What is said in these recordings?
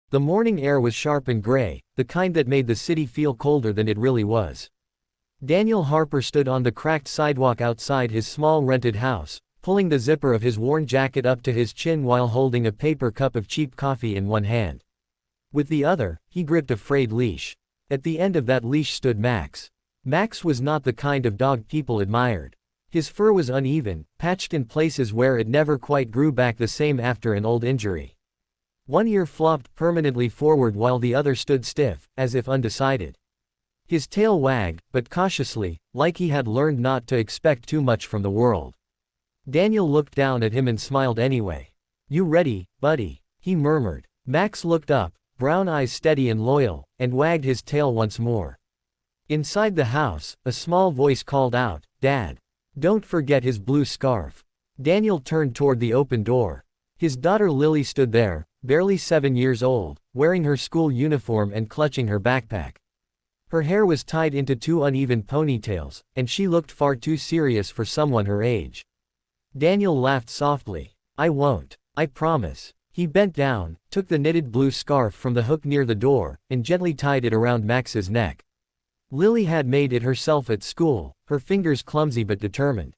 The morning air was sharp and gray, the kind that made the city feel colder than it really was. Daniel Harper stood on the cracked sidewalk outside his small rented house, pulling the zipper of his worn jacket up to his chin while holding a paper cup of cheap coffee in one hand. With the other, he gripped a frayed leash. At the end of that leash stood Max. Max was not the kind of dog people admired. His fur was uneven, patched in places where it never quite grew back the same after an old injury. One ear flopped permanently forward while the other stood stiff, as if undecided. His tail wagged, but cautiously, like he had learned not to expect too much from the world. Daniel looked down at him and smiled anyway. "You ready, buddy?" he murmured. Max looked up, brown eyes steady and loyal, and wagged his tail once more. Inside the house, a small voice called out, "Dad. Don't forget his blue scarf." Daniel turned toward the open door. His daughter Lily stood there, barely 7 years old, wearing her school uniform and clutching her backpack. Her hair was tied into 2 uneven ponytails, and she looked far too serious for someone her age. Daniel laughed softly. "I won't. I promise." He bent down, took the knitted blue scarf from the hook near the door, and gently tied it around Max's neck. Lily had made it herself at school, her fingers clumsy but determined.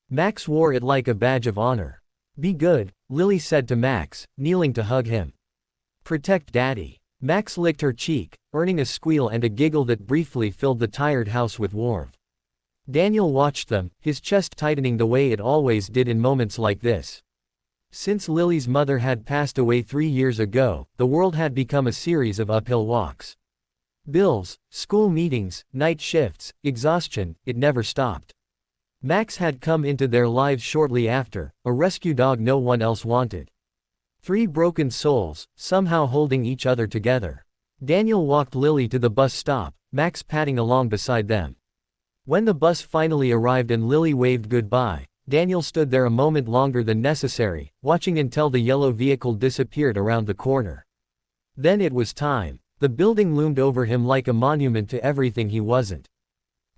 Max wore it like a badge of honor. "Be good," Lily said to Max, kneeling to hug him. "Protect Daddy." Max licked her cheek, earning a squeal and a giggle that briefly filled the tired house with warmth. Daniel watched them, his chest tightening the way it always did in moments like this. Since Lily's mother had passed away 3 years ago, the world had become a series of uphill walks. Bills, school meetings, night shifts, exhaustion, it never stopped. Max had come into their lives shortly after, a rescue dog no one else wanted. 3 broken souls, somehow holding each other together. Daniel walked Lily to the bus stop, Max padding along beside them. When the bus finally arrived and Lily waved goodbye, Daniel stood there a moment longer than necessary, watching until the yellow vehicle disappeared around the corner. Then it was time. The building loomed over him like a monument to everything he wasn't.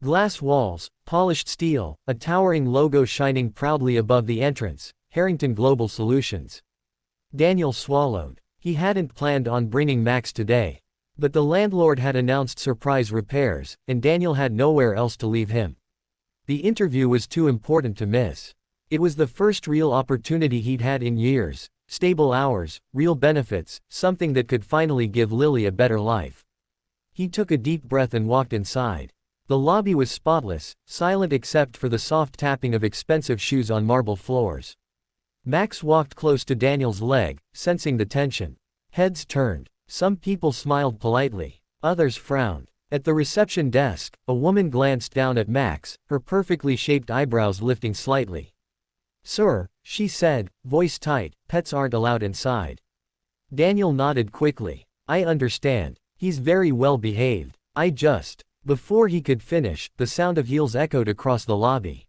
Glass walls, polished steel, a towering logo shining proudly above the entrance, Harrington Global Solutions. Daniel swallowed. He hadn't planned on bringing Max today. But the landlord had announced surprise repairs, and Daniel had nowhere else to leave him. The interview was too important to miss. It was the first real opportunity he'd had in years. Stable hours, real benefits, something that could finally give Lily a better life. He took a deep breath and walked inside. The lobby was spotless, silent except for the soft tapping of expensive shoes on marble floors. Max walked close to Daniel's leg, sensing the tension. Heads turned. Some people smiled politely. Others frowned. At the reception desk, a woman glanced down at Max, her perfectly shaped eyebrows lifting slightly. "Sir," she said, voice tight, "pets aren't allowed inside." Daniel nodded quickly. "I understand. He's very well behaved. I just..." Before he could finish, the sound of heels echoed across the lobby.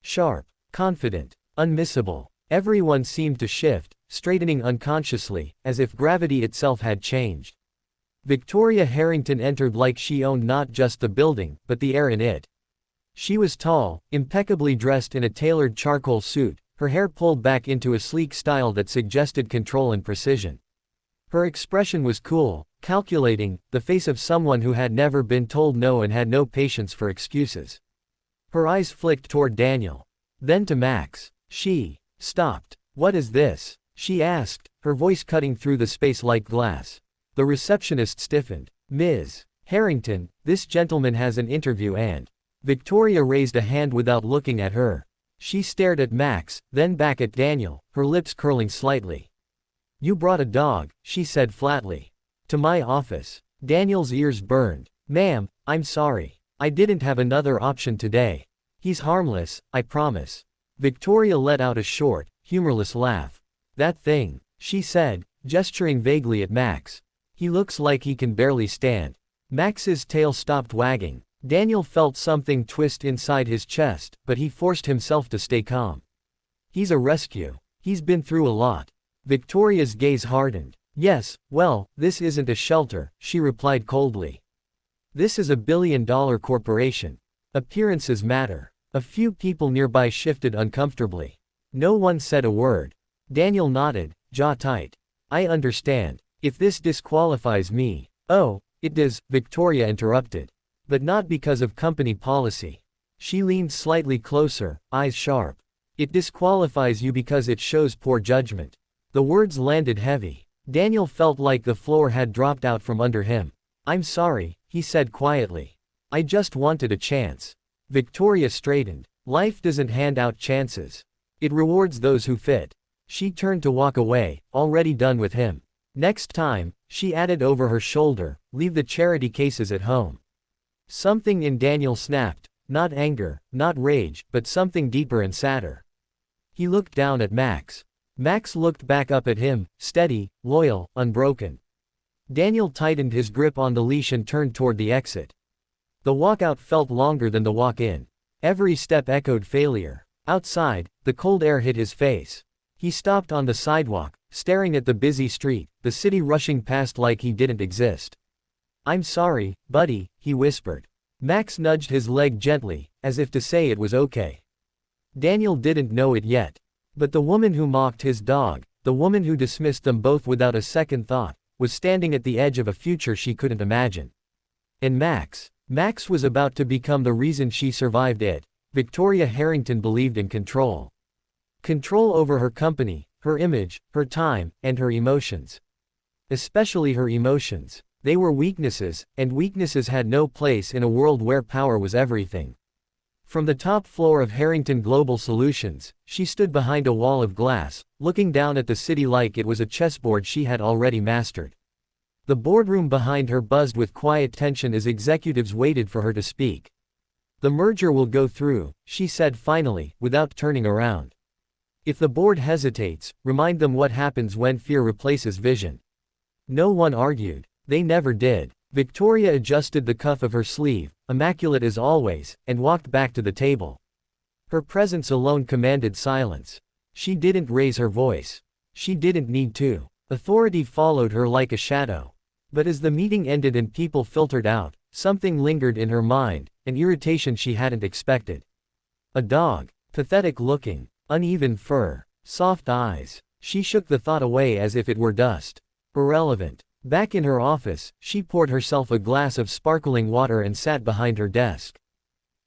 Sharp, confident, unmissable. Everyone seemed to shift, straightening unconsciously, as if gravity itself had changed. Victoria Harrington entered like she owned not just the building, but the air in it. She was tall, impeccably dressed in a tailored charcoal suit, her hair pulled back into a sleek style that suggested control and precision. Her expression was cool, calculating, the face of someone who had never been told no and had no patience for excuses. Her eyes flicked toward Daniel. Then to Max. She stopped. "What is this?" she asked, her voice cutting through the space like glass. The receptionist stiffened. "Ms. Harrington, this gentleman has an interview and..." Victoria raised a hand without looking at her. She stared at Max, then back at Daniel, her lips curling slightly. "You brought a dog," she said flatly. "To my office." Daniel's ears burned. "Ma'am, I'm sorry. I didn't have another option today. He's harmless, I promise." Victoria let out a short, humorless laugh. "That thing," she said, gesturing vaguely at Max. "He looks like he can barely stand." Max's tail stopped wagging. Daniel felt something twist inside his chest, but he forced himself to stay calm. "He's a rescue. He's been through a lot." Victoria's gaze hardened. "Yes, well, this isn't a shelter," she replied coldly. "This is a billion-dollar corporation. Appearances matter." A few people nearby shifted uncomfortably. No one said a word. Daniel nodded, jaw tight. "I understand." If this disqualifies me. Oh, it does, Victoria interrupted. But not because of company policy. She leaned slightly closer, eyes sharp. It disqualifies you because it shows poor judgment. The words landed heavy. Daniel felt like the floor had dropped out from under him. I'm sorry, he said quietly. I just wanted a chance. Victoria straightened. Life doesn't hand out chances. It rewards those who fit. She turned to walk away, already done with him. Next time, she added over her shoulder, leave the charity cases at home. Something in Daniel snapped, not anger, not rage, but something deeper and sadder. He looked down at Max. Max looked back up at him, steady, loyal, unbroken. Daniel tightened his grip on the leash and turned toward the exit. The walkout felt longer than the walk in. Every step echoed failure. Outside, the cold air hit his face. He stopped on the sidewalk, staring at the busy street, the city rushing past like he didn't exist. I'm sorry, buddy, he whispered. Max nudged his leg gently, as if to say it was okay. Daniel didn't know it yet. But the woman who mocked his dog, the woman who dismissed them both without a second thought, was standing at the edge of a future she couldn't imagine. And Max was about to become the reason she survived it. Victoria Harrington believed in control. Control over her company, her image, her time, and her emotions. Especially her emotions. They were weaknesses, and weaknesses had no place in a world where power was everything. From the top floor of Harrington Global Solutions, she stood behind a wall of glass, looking down at the city like it was a chessboard she had already mastered. The boardroom behind her buzzed with quiet tension as executives waited for her to speak. The merger will go through, she said finally, without turning around. If the board hesitates, remind them what happens when fear replaces vision. No one argued. They never did. Victoria adjusted the cuff of her sleeve, immaculate as always, and walked back to the table. Her presence alone commanded silence. She didn't raise her voice. She didn't need to. Authority followed her like a shadow. But as the meeting ended and people filtered out, something lingered in her mind, an irritation she hadn't expected. A dog. Pathetic looking. Uneven fur. Soft eyes. She shook the thought away as if it were dust. Irrelevant. Back in her office, she poured herself a glass of sparkling water and sat behind her desk.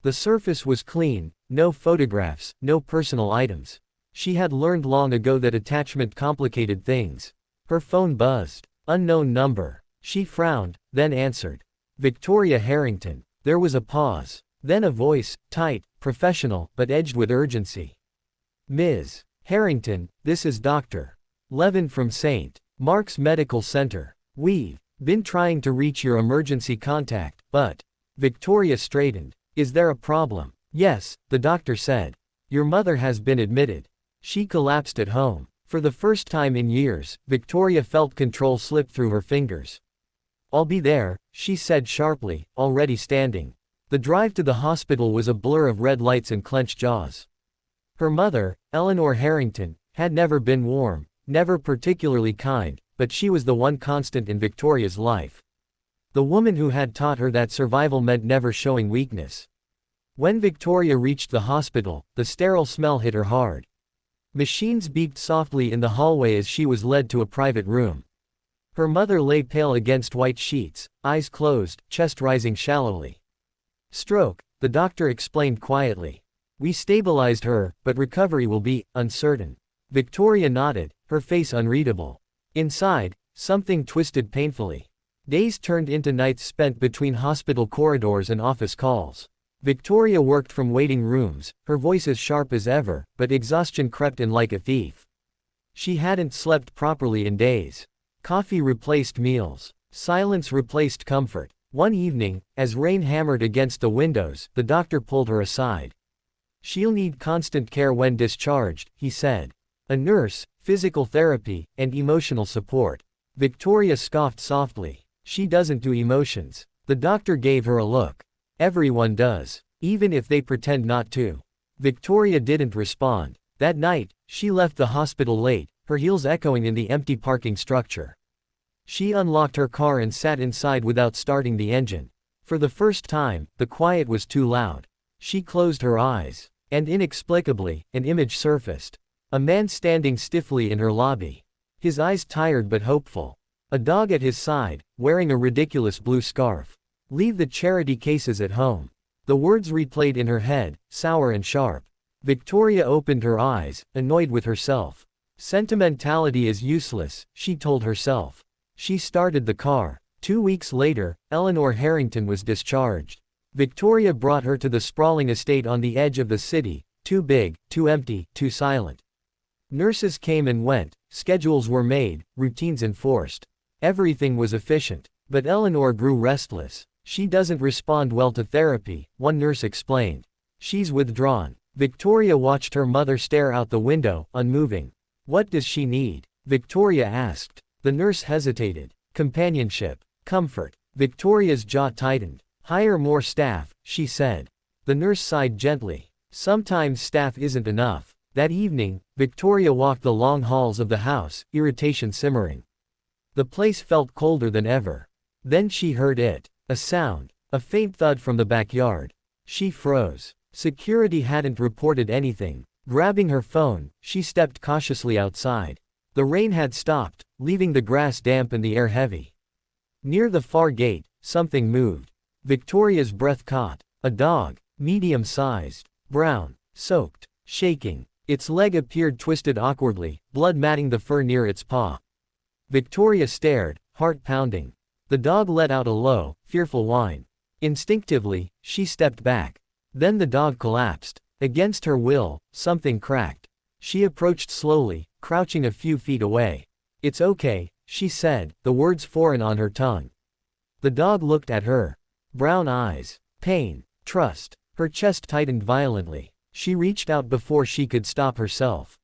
The surface was clean, no photographs, no personal items. She had learned long ago that attachment complicated things. Her phone buzzed. Unknown number. She frowned, then answered. Victoria Harrington. There was a pause. Then a voice, tight, professional, but edged with urgency. Ms. Harrington, this is Dr. Levin from St. Mark's Medical Center. We've been trying to reach your emergency contact, but... Victoria straightened. Is there a problem? Yes, the doctor said. Your mother has been admitted. She collapsed at home. For the first time in years, Victoria felt control slip through her fingers. I'll be there, she said sharply, already standing. The drive to the hospital was a blur of red lights and clenched jaws. Her mother, Eleanor Harrington, had never been warm, never particularly kind, but she was the one constant in Victoria's life. The woman who had taught her that survival meant never showing weakness. When Victoria reached the hospital, the sterile smell hit her hard. Machines beeped softly in the hallway as she was led to a private room. Her mother lay pale against white sheets, eyes closed, chest rising shallowly. Stroke, the doctor explained quietly. We stabilized her, but recovery will be uncertain. Victoria nodded, her face unreadable. Inside, something twisted painfully. Days turned into nights spent between hospital corridors and office calls. Victoria worked from waiting rooms, her voice as sharp as ever, but exhaustion crept in like a thief. She hadn't slept properly in days. Coffee replaced meals. Silence replaced comfort. One evening, as rain hammered against the windows, the doctor pulled her aside. She'll need constant care when discharged, he said. A nurse, physical therapy, and emotional support. Victoria scoffed softly. She doesn't do emotions. The doctor gave her a look. Everyone does, even if they pretend not to. Victoria didn't respond. That night, she left the hospital late, her heels echoing in the empty parking structure. She unlocked her car and sat inside without starting the engine. For the first time, the quiet was too loud. She closed her eyes. And inexplicably, an image surfaced. A man standing stiffly in her lobby. His eyes tired but hopeful. A dog at his side, wearing a ridiculous blue scarf. Leave the charity cases at home. The words replayed in her head, sour and sharp. Victoria opened her eyes, annoyed with herself. Sentimentality is useless, she told herself. She started the car. 2 weeks later, Eleanor Harrington was discharged. Victoria brought her to the sprawling estate on the edge of the city, too big, too empty, too silent. Nurses came and went, schedules were made, routines enforced. Everything was efficient. But Eleanor grew restless. She doesn't respond well to therapy, one nurse explained. She's withdrawn. Victoria watched her mother stare out the window, unmoving. What does she need? Victoria asked. The nurse hesitated. Companionship. Comfort. Victoria's jaw tightened. Hire more staff, she said. The nurse sighed gently. Sometimes staff isn't enough. That evening, Victoria walked the long halls of the house, irritation simmering. The place felt colder than ever. Then she heard it. A sound. A faint thud from the backyard. She froze. Security hadn't reported anything. Grabbing her phone, she stepped cautiously outside. The rain had stopped, leaving the grass damp and the air heavy. Near the far gate, something moved. Victoria's breath caught. A dog. Medium-sized. Brown. Soaked. Shaking. Its leg appeared twisted awkwardly, blood matting the fur near its paw. Victoria stared, heart pounding. The dog let out a low, fearful whine. Instinctively, she stepped back. Then the dog collapsed. Against her will, something cracked. She approached slowly, crouching a few feet away. It's okay, she said, the words foreign on her tongue. The dog looked at her. Brown eyes. Pain. Trust. Her chest tightened violently. She reached out before she could stop herself.